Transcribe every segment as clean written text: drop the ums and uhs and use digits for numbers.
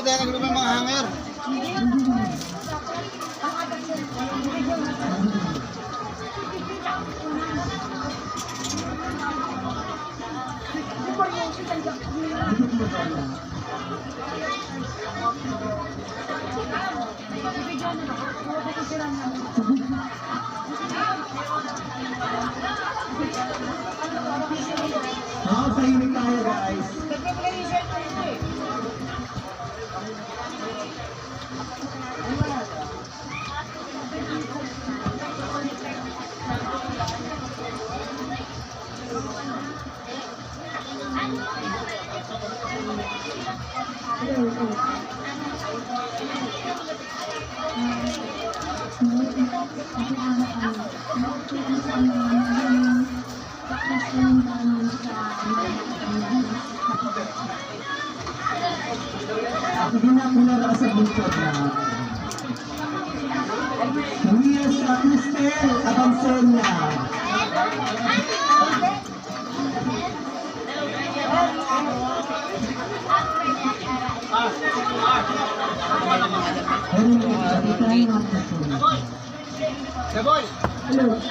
tayo nagluto ng mga hanger. Tahimik tayo, guys. Hindi na muna na sa bukod na. Luis Cristel Abansonia. Boy! Hello.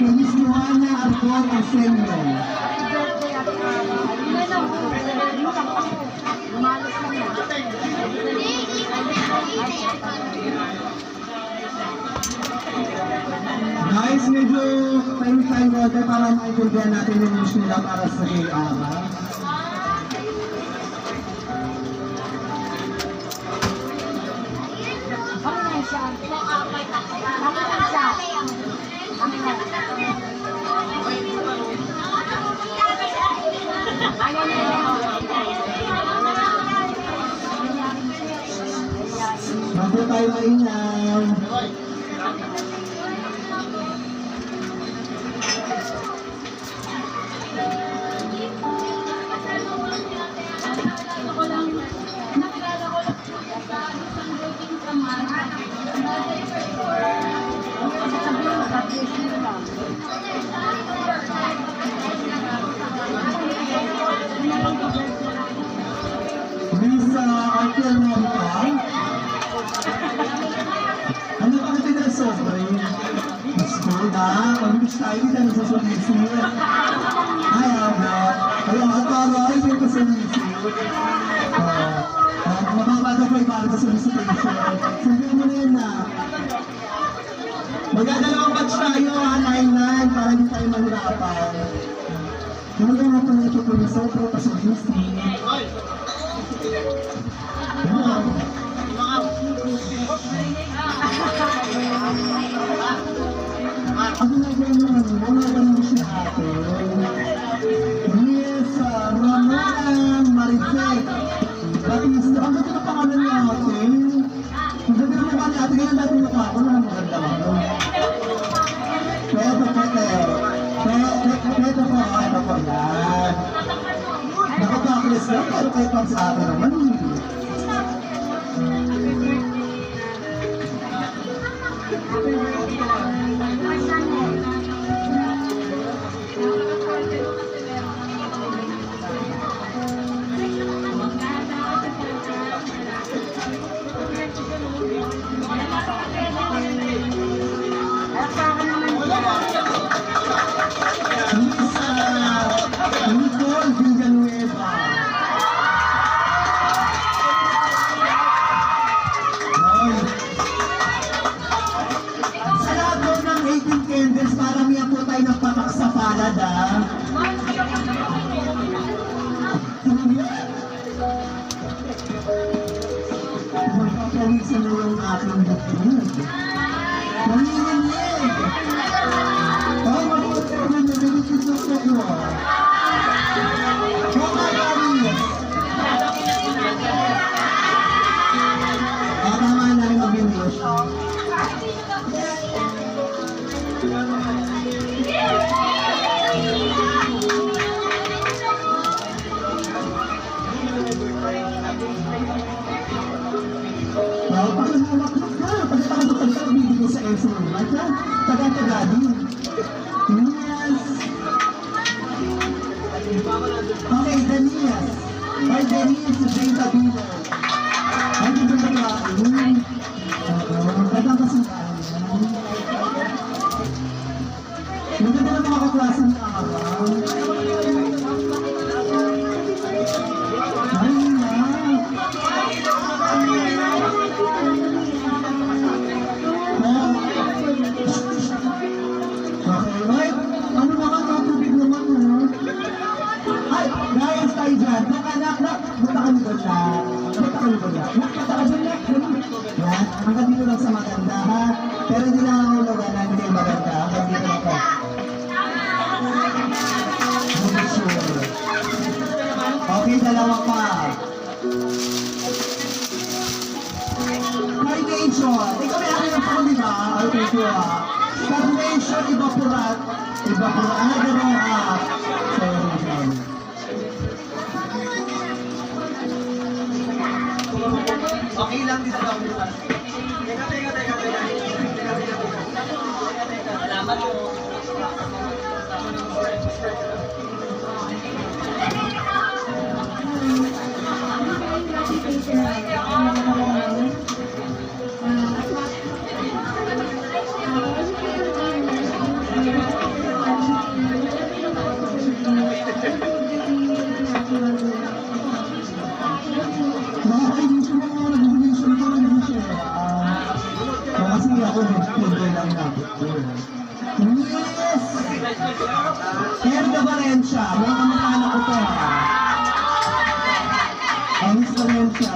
Miss Johanna Arcor Arsenio. Guys, medyo time water para maintindihan natin yung news nila para sa KR. Bago tayo maingay. Miss Arthur Monica. Ano ba natin na sobre? Miss Goda, pag-miss tayo dito na sa solisi. Ay, aba. Kaya matara, ay may pasolisi. Mababada ko para sa solicitation. Sabi mo na yun na. Magdadalawang batch tayo, 9-9, para hindi tayo mahirapan. Ano ba nga pala ito po yung sobro pa solisi? Ako na ba naman, wala ka naman siya ate. Yes, Ramona Maricet. Batista, ano ito na pangalan niya ate? Ang ganda naman pa ate, ganyan natin yung ako na maganda ako. Peto po yan. Nakapaklis lang, pero kayo pang sa akin naman. Nicole Villanueva. yung tabilo. Ay, dito ba ba? Ganda kasi maganda na mga kaklasan na araw. Ay, okay, right? Ano naman, matubig naman, no? Ay, guys, tayo dyan. Anak, punta kami ba siya? Punta kami ba siya? Punta ka dyan, Nak. Yan, hanggang dito lang sa maganda, ha? Pero hindi lang ako lugar na hindi maganda. Hanggang dito lang po. Make sure. Okay, dalawa pa. Carnation. Ikaw may akin ng phone, di ba? Okay, ko, ha? Carnation, evaporate. Ano gano'n, sorry. Okay lang dito lang. Teka. Salamat po. Kasi ako nag-spender lang natin ko. Yes! Herda Valencia, mga kamag-anak ko to, ha? Miss Valencia.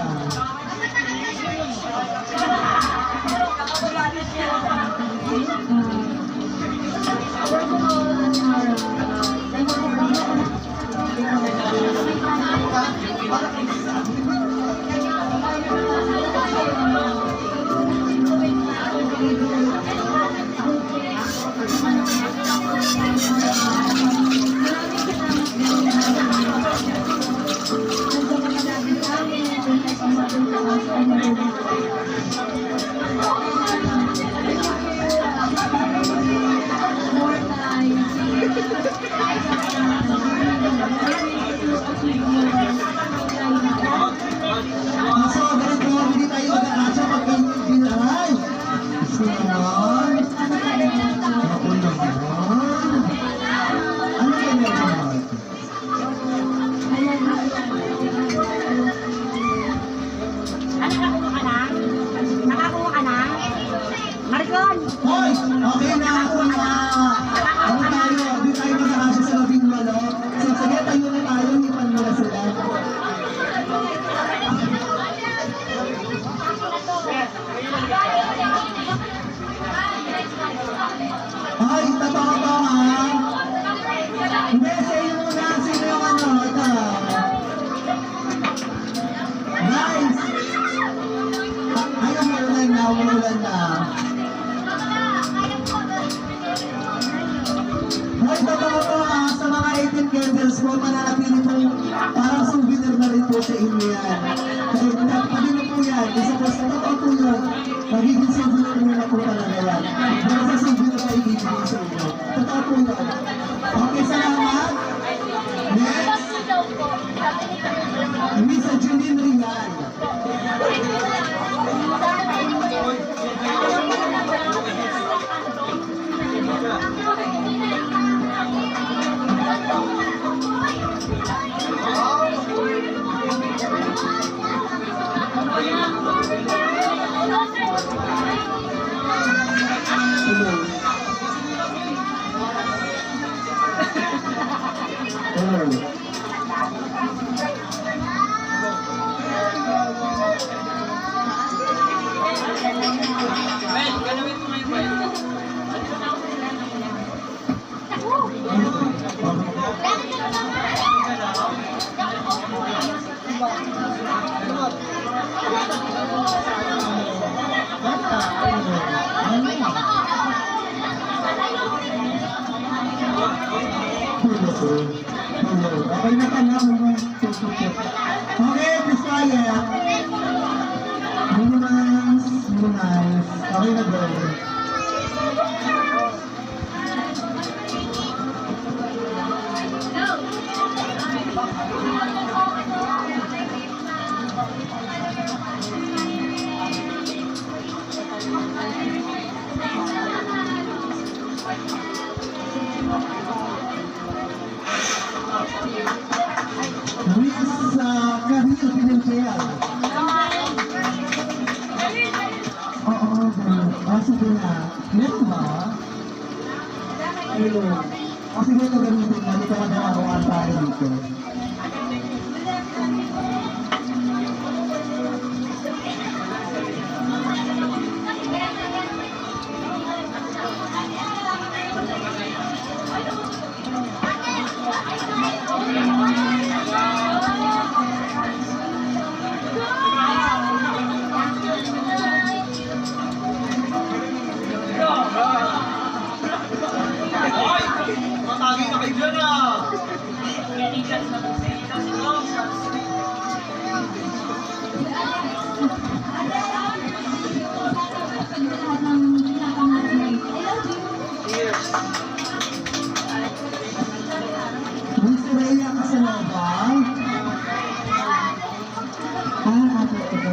Hoy! Okay na ako na! Ano tayo? Di tayo makakasya sa 18. So, sige, tayo na tayo. Ipan mo na sila. Ay, totoo to, ha? Hindi, say muna. Sino yung ano? Ito. Guys! Ay, umulan na. Hoy, totoo to, ha? Sa mga 18 candles po, mananatili po, parang souvenir na rin po sa inyo yan. Kasi pwede mo po yan. Isa po sa totoo po yun. Magiging souvenir mo na po talaga yan. Pero sa souvenir na ibibigay sa inyo. Totoo po yun. Okay, salamat. Next. Misa Jeline Rian. Okay na ka na mga okay, Bisaya. Minimize. Okay na bro. sa Pinagkaya. Oo, ganun. Sige na. Meron ba? Ayun. Sige, ito gamitin mo. Dito ka na ako ang tayo dito. Matagi na kayo dyan ah! Miss Rhea Casanova. Ako ito.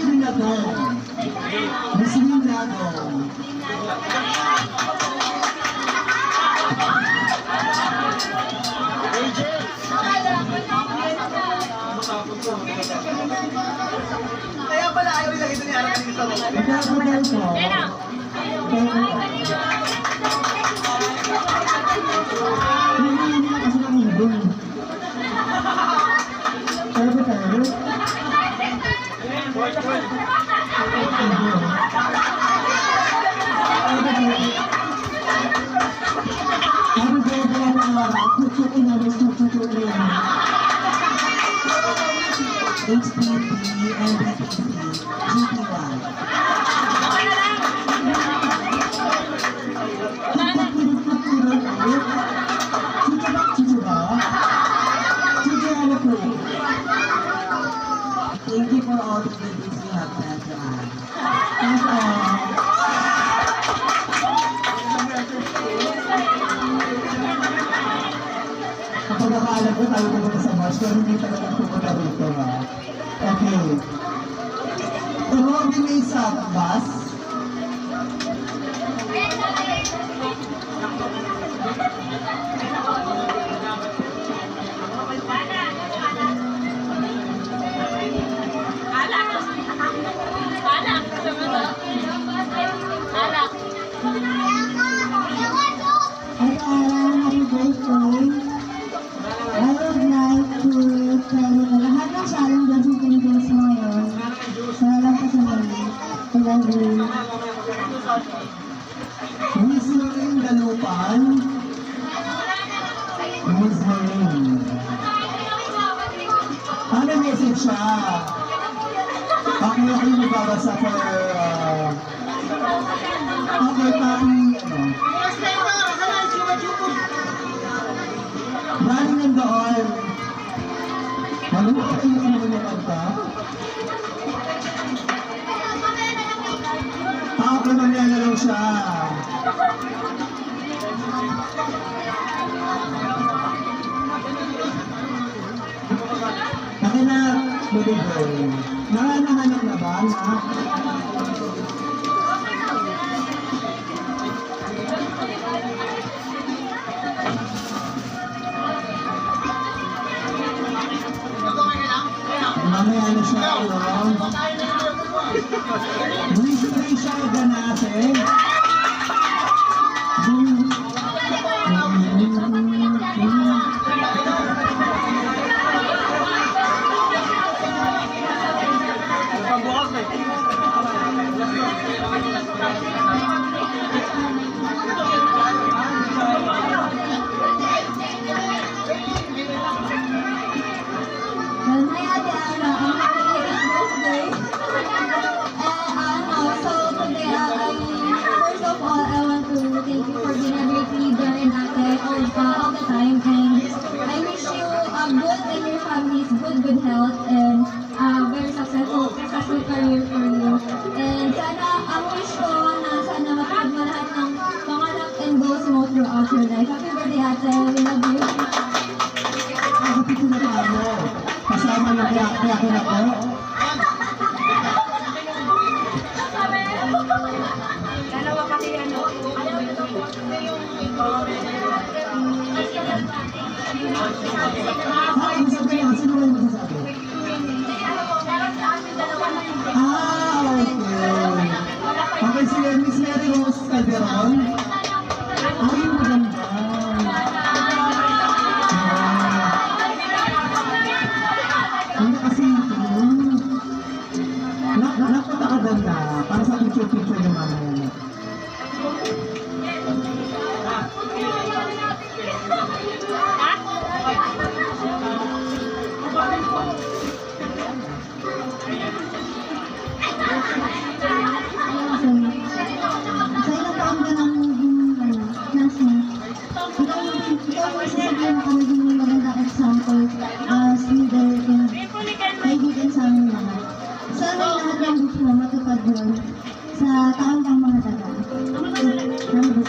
Rinado. Miss Rinado. Kaya pala ayaw nila ito ni Ara kanina sa loob. Magkakagal ko. Hindi na kasi ng ibon. Pero ba tayo? HPP and BPC, GP1. Thank you for all the goodies you have done to us. That's all. Kapag akala ko tayo pumunta sa Mars, pero hindi talaga pumunta rito ha. Okay. Robin may bus. Happy birthday. I would like to tell you na lahat ng challenges yung pinagawa mo ngayon. Salamat ka sa mga. I love you. Miss Maureen Dalupan. Miss Maureen. Ano message siya? Ako yung magbabasa for okay, copy, Galing ng doon. Ano ba kayo naman yung kanta? Ako mamaya na lang siya. Akin na, baby girl. Nakahanap na ba, na? Mamaya na siya, yun. Bili siya ganase. Pagbukas eh. Good health and very successful career for you. And sana Kaya ko na po. Dalawa kasi ano. Ano sabi niya? Sino ba yung magsasabi? Okay. Okay, si Miss Mary Rose Calderon. Ay, maganda. Hindi kasi napakaganda para sa picture-picture ng mamaya na. Sa ilang taon ka nang classmate, ikaw ang sasabihin ko maging magandang example as leader and kaibigan sa aming lahat. Sana lahat ng gusto mo matupad yun sa taong kang mga taga. Number 2.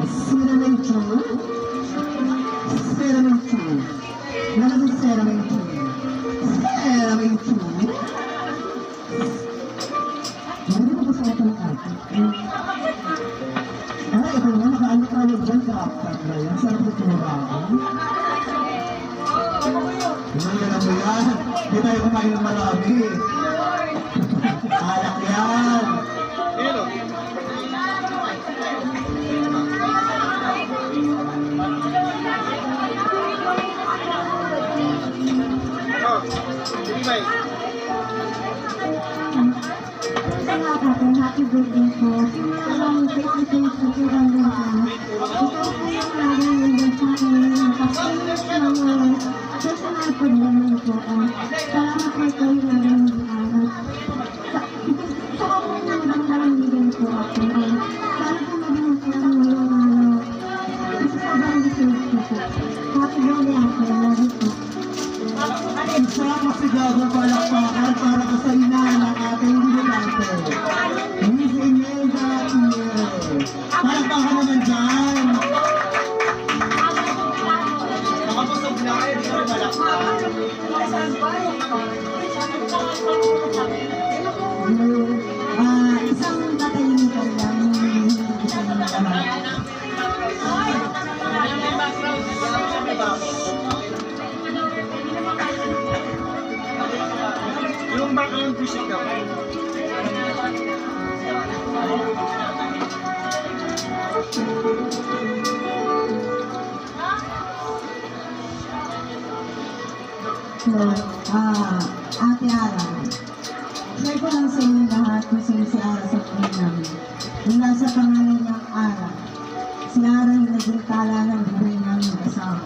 Ceremony 2. Ceremony 2. Nalabas ceremony 2. Ceremony 2. Hindi mo ba sa atin ate? Ay, ito nga, nakaano tayo dyan sa after na yan. Sarap na tumabaho. Hindi na mo yan. Hindi tayo kumain ng marami. Alak yan. Sa nga tatay, happy birthday po. Ang face-to-face na kurang din ka. Ikaw po yung lagay yung sa akin ng pag-inis ng personal problema po. Salamat po ikaw yung lagay ng aral. Sa ako na naman nalamigan po ako. Sana po maging po ang ngayong isa sa bang deserve ko po. Happy birthday ako. Love you po. Isa masigagong palakpakan para ko sa ina ng ating binate. Miss Imelda Iyer. Palakpakan naman dyan. Nakapusog na kayo, di ko malakpak. Isang katahimikan lang yung gusto ng lahat. Yung background music daw. So, Ate Ara, share ko lang sa inyo lahat kung sino si Ara sa buhay namin. Mula sa pangalan niyang Ara, si Ara yung naging tala ng buhay namin kasama.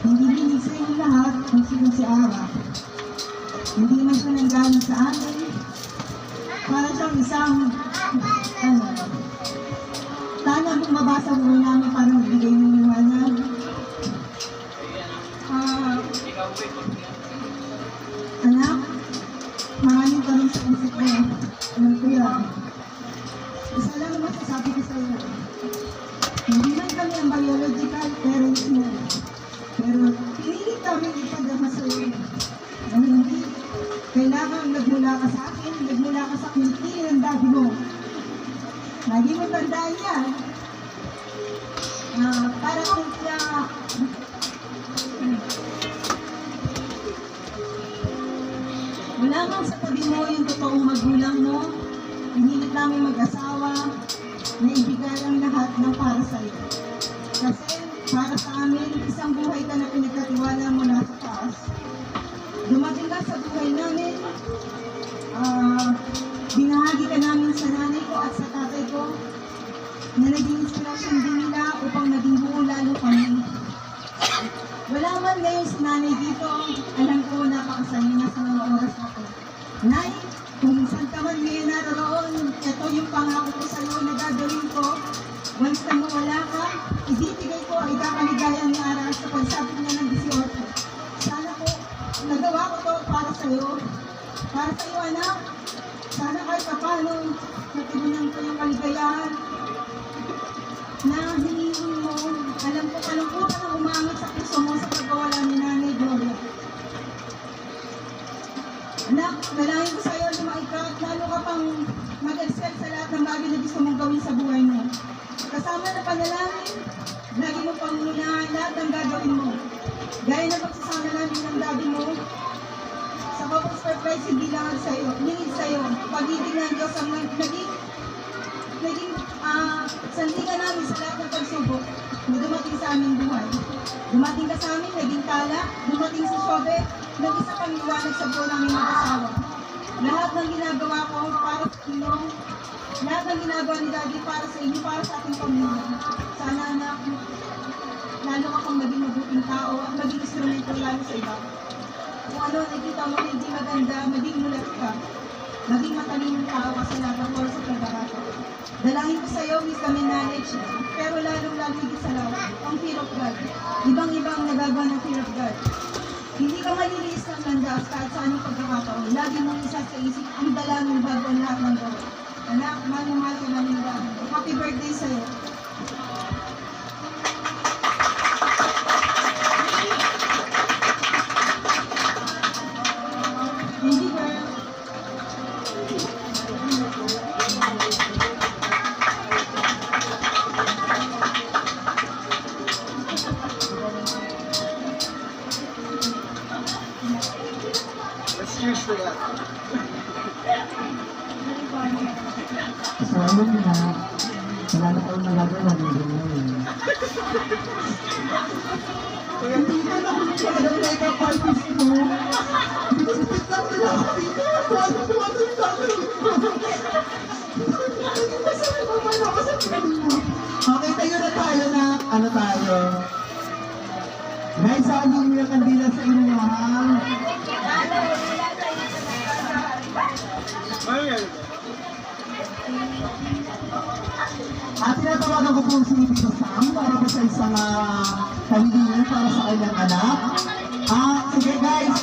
Hindi binig sa inyo lahat kung sino si Ara. Hindi man siya nanggaling sa atin. Para siyang isang, sana kung mabasa mo namin parang bigay ng liwanag. Anak, maraming tanong sa isip ko. Alam ko yan. Isa lang naman sasabi ko sa iyo. Hindi man kami ang biological parents mo. Pero pinilit kami ipagdama sa iyo. Dahil hindi kailangan nagmula ka sa akin, nagmula ka sa kunti ng daddy mo. Lagi mo tandaan yan. Para kung siya wala mang sa tabi mo yung totoong magulang mo, pinilit namin mag-asawa, na ibigay ang lahat ng para sa iyo. Kasi para sa amin, isang buhay ka na pinagkatiwala mula sa taas. Dumating ka sa buhay namin, binahagi ka namin sa nanay ko at sa tatay ko, na naging inspirasyon din nila upang maging buo lalo kami. Wala man ngayon si nanay dito, alam ko napakasaya na sa mga oras na to. Nay, kung saan ka man ngayon naroon, ito yung pangako ko sa iyo na gagawin ko. Once na mawala ka, ibibigay ko ang ikakaligaya ni Ara sa pagsabot niya ng 18. Sana po, nagawa ko to para sa iyo. Para sa iyo, anak. Sana kahit paano, natugunan ko yung kaligayahan. na hinihingi mo. Alam ko kalungkutan ang umangat sa puso mo sa pagkawala ni Nanay Gloria. Anak, dalangin ko sa iyo lumaki ka at lalo ka pang mag-excel sa lahat ng bagay na gusto mong gawin sa buhay mo. Kasama na panalangin, lagi mo pangunahan lahat ng gagawin mo. Gaya ng pagsasama namin ng daddy mo, sa Corpus Surprise, hindi lang sa iyo, ningid sa iyo, pag-ibig ng Diyos ang naging sandigan namin sa lahat ng pagsubok na dumating sa aming buhay. Dumating ka sa amin, naging tala, dumating si Shobe, nag-isa kang liwanag sa buhay namin mag-asawa. Lahat ng ginagawa ko para sa inyo, lahat ng ginagawa ni Daddy para sa inyo, para sa ating pamilya. Sana anak, lalo ka pang maging mabuting tao at maging instrumento lalo sa iba. Kung ano nakita mo hindi maganda, maging mulat ka. Maging matalinong tao ka sa lahat ng oras at pagkakataon. Dalangin ko sa iyo, wisdom and knowledge, pero lalong-lalo higit sa lahat, ang fear of God. Ibang-ibang nagagawa ng fear of God. Hindi ka maliliis ng landas kahit sa anong pagkakataon. Lagi mong isa sa isip ang dala ng bago ang lahat ng gawin. Anak, mahal ka namin lang. Happy birthday sa iyo. Hindi girl. Let's cheers for that. So, ayun na. Wala na kayong nagagawa ng ganyan. Hindi ka na kung talagang makeup artist mo. Binisipit lang nila ako dito. Ano yung gagawin mo? Okay, tayo na tayo na. Ano tayo? Guys, saan yung mga kandila sa inyo, ha? Ano yan? At tinatawagan ko po si Tito Sam para po sa isang pahilingan para sa kanyang anak. Sige guys,